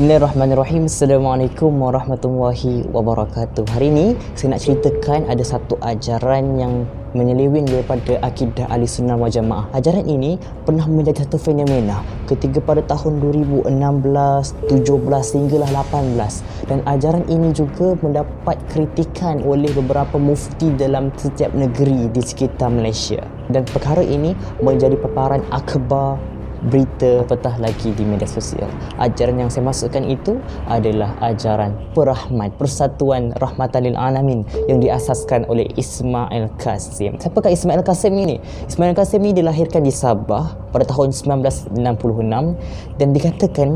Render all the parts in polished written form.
Bismillahirrahmanirrahim. Assalamualaikum warahmatullahi wabarakatuh. Hari ini saya nak ceritakan ada satu ajaran yang menyeleweng daripada akidah Ahlussunnah wal Jamaah. Ajaran ini pernah menjadi satu fenomena ketika pada tahun 2016, 17 hinggalah 18, dan ajaran ini juga mendapat kritikan oleh beberapa mufti dalam setiap negeri di sekitar Malaysia. Dan perkara ini menjadi paparan akhbar, berita, apatah lagi di media sosial. Ajaran yang saya maksudkan itu adalah ajaran Perahmat, Persatuan Rahmatan lil Alamin, yang diasaskan oleh Ismail Kasim. Siapakah Ismail Kasim ini? Ismail Kasim ini dilahirkan di Sabah pada tahun 1966 dan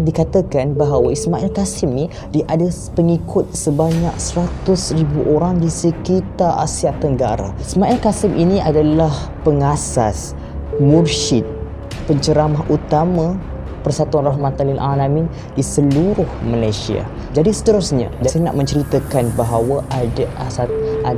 dikatakan bahawa Ismail Kasim ni dia ada pengikut sebanyak 100,000 orang di sekitar Asia Tenggara. Ismail Kasim ini adalah pengasas, mursyid, penceramah utama Persatuan Rahmatan lil Alamin di seluruh Malaysia. Jadi seterusnya, saya nak menceritakan bahawa ada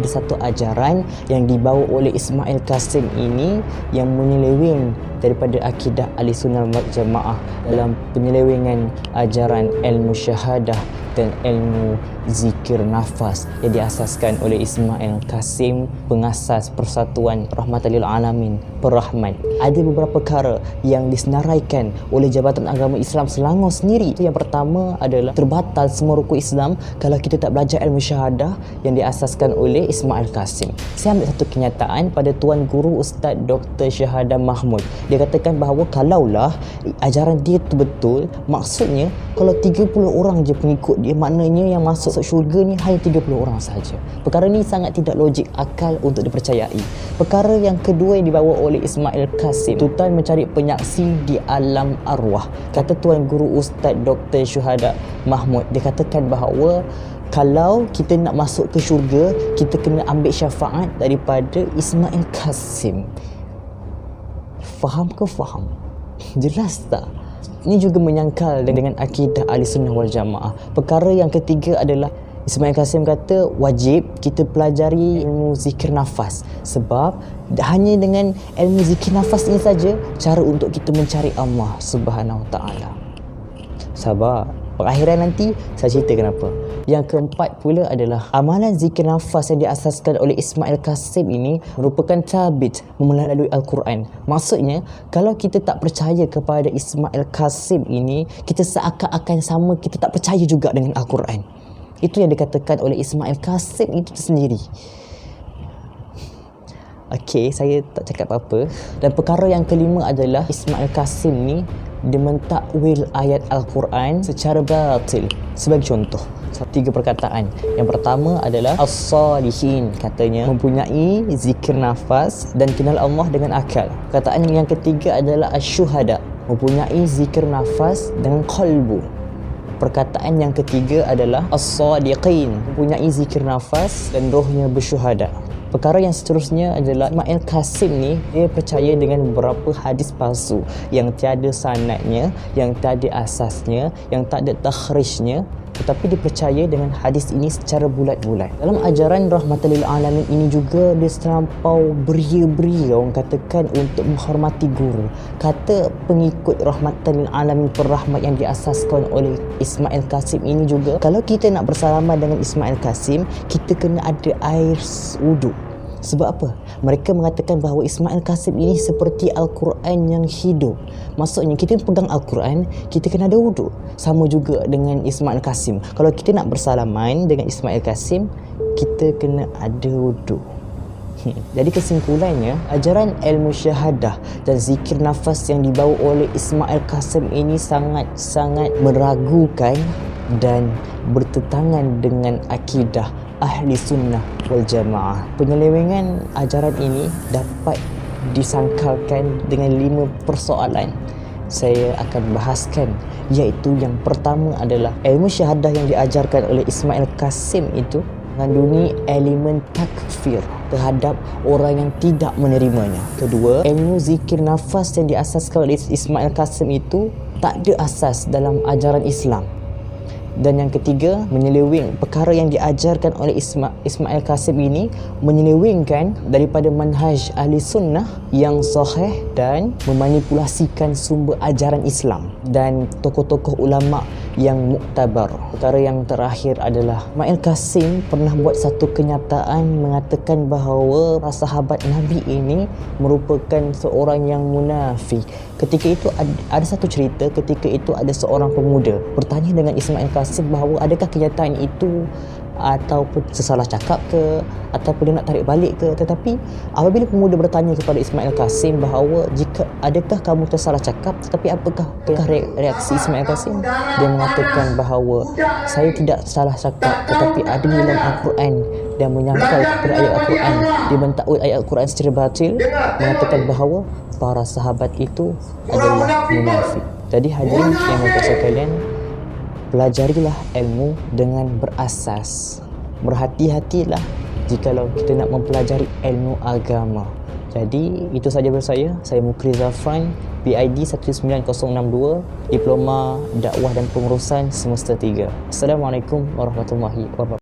satu ajaran yang dibawa oleh Ismail Kasim ini yang menyeleweng daripada akidah Ahlussunnah wal Jamaah dalam penyelewengan ajaran ilmu syahadah dan ilmu zikir nafas yang diasaskan oleh Ismail Kasim, pengasas Persatuan Rahmatan lil Alamin, Perahmat. Ada beberapa perkara yang disenaraikan oleh Jabatan Agama Islam Selangor sendiri. Yang pertama adalah terbatal semua rukun Islam kalau kita tak belajar ilmu syahadah yang diasaskan oleh Ismail Kasim. Saya ambil satu kenyataan pada Tuan Guru Ustaz Dr. Syahadah Mahmud. Dia katakan bahawa kalaulah ajaran dia itu betul, maksudnya kalau 30 orang je pengikut dia, maknanya yang masuk syurga ni hanya 30 orang sahaja. Perkara ni sangat tidak logik akal untuk dipercayai. Perkara yang kedua yang dibawa oleh Ismail Kasim, tuntutan mencari penyaksi di alam arwah. Kata Tuan Guru Ustaz Dr. Syahadah Mahmud, dia katakan bahawa kalau kita nak masuk ke syurga, kita kena ambil syafaat daripada Ismail Kasim. Faham ke faham? Jelas tak? Ini juga menyangkal dengan akidah Ahlussunnah wal Jamaah. Perkara yang ketiga adalah Ismail Kasim kata wajib kita pelajari ilmu zikir nafas, sebab hanya dengan ilmu zikir nafas ini saja cara untuk kita mencari Allah Subhanahu Wa Taala. Sabar, perakhiran nanti saya cerita kenapa. Yang keempat pula adalah amalan zikir nafas yang diasaskan oleh Ismail Kasim ini merupakan tabit melalui Al-Quran. Maksudnya, kalau kita tak percaya kepada Ismail Kasim ini, kita seakan-akan sama kita tak percaya juga dengan Al-Quran. Itu yang dikatakan oleh Ismail Kasim itu sendiri. Okey, saya tak cakap apa-apa. Dan perkara yang kelima adalah Ismail Kasim ni dia mentakwil ayat Al-Quran secara batil. Sebagai contoh, 3 perkataan. Yang pertama adalah as-salihin, katanya mempunyai zikir nafas dan kenal Allah dengan akal. Perkataan yang ketiga adalah asy-syuhada, mempunyai zikir nafas dengan qalbu. Perkataan yang ketiga adalah as-sadiqin, mempunyai zikir nafas dan rohnya bersyuhada. Perkara yang seterusnya adalah Ismail Kasim ni dia percaya dengan beberapa hadis palsu yang tiada sanadnya, yang tiada asasnya, yang tak ada takhrijnya, tetapi dia percaya dengan hadis ini secara bulat-bulat. Dalam ajaran Rahmatan lil Alamin ini juga dia terlampau beria-beria, orang katakan, untuk menghormati guru. Kata pengikut Rahmatan lil Alamin Perahmat yang diasaskan oleh Ismail Kasim ini juga, kalau kita nak bersalaman dengan Ismail Kasim, kita kena ada air wuduk. Sebab apa? Mereka mengatakan bahawa Ismail Kasim ini seperti Al-Quran yang hidup. Maksudnya kita pegang Al-Quran, kita kena ada wuduk. Sama juga dengan Ismail Kasim. Kalau kita nak bersalaman dengan Ismail Kasim, kita kena ada wuduk. Jadi kesimpulannya, ajaran ilmu syahadah dan zikir nafas yang dibawa oleh Ismail Kasim ini sangat-sangat meragukan dan bertentangan dengan akidah Ahlussunnah wal Jamaah. Penyelewengan ajaran ini dapat disangkalkan dengan 5 persoalan. Saya akan bahaskan, iaitu yang pertama adalah ilmu syahadah yang diajarkan oleh Ismail Kasim itu mengandungi elemen takfir terhadap orang yang tidak menerimanya. Kedua, ilmu zikir nafas yang diasaskan oleh Ismail Kasim itu tak ada asas dalam ajaran Islam. Dan yang ketiga, menyeleweng. Perkara yang diajarkan oleh Ismail Kasim ini menyelewengkan daripada manhaj ahli sunnah yang sahih dan memanipulasikan sumber ajaran Islam. Dan tokoh-tokoh ulama yang muktabar. Perkara yang terakhir adalah Ismail Kasim pernah buat satu kenyataan mengatakan bahawa sahabat Nabi ini merupakan seorang yang munafik. Ketika itu ada satu cerita, ketika itu ada seorang pemuda bertanya dengan Ismail Kasim bahawa adakah kenyataan itu ataupun sesalah cakap ke, ataupun dia nak tarik balik ke. Tetapi apabila pemuda bertanya kepada Ismail Kasim bahawa jika adakah kamu tersalah cakap, tetapi apakah reaksi Ismail Kasim? Dia mengatakan bahawa saya tidak salah cakap, tetapi ada di dalam Al-Quran dan menyangkal kepada ayat Al-Quran, dia mentakwil ayat Al-Quran secara batil, mengatakan bahawa para sahabat itu adalah munafik. Jadi hadirin yang berkata sekalian, pelajarilah ilmu dengan berasas. Berhati-hatilah jikalau kita nak mempelajari ilmu agama. Jadi itu saja dari saya Mukri Zafran, PID 19062, Diploma Dakwah dan Pengurusan Semester 3. Assalamualaikum warahmatullahi wabarakatuh.